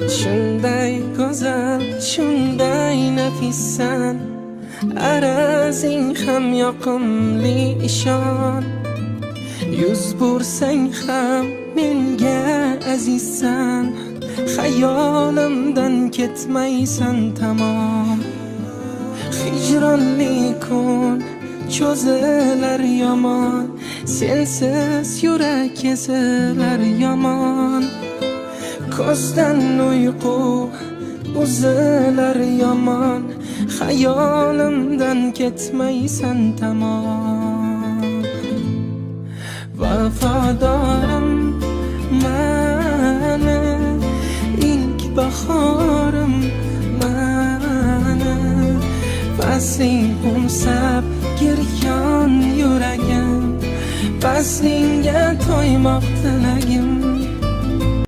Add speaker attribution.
Speaker 1: shunday go'zal, shunday nafissan, arazing ham yoqimli ishon. Yuz bursang ham menga azizsan, xayolimdan ketmaysan tamom. Hijronli kun cho'zilar yomon, sensiz yurak ezilar yomon. Ko'zdan uyqu uzilar yomon, xayolimdan ketmaysan tamom. Vafodorim mani, ilk bahorim mani, fasling umsab giryon yuragim, faslingga to'ymoq tilagim.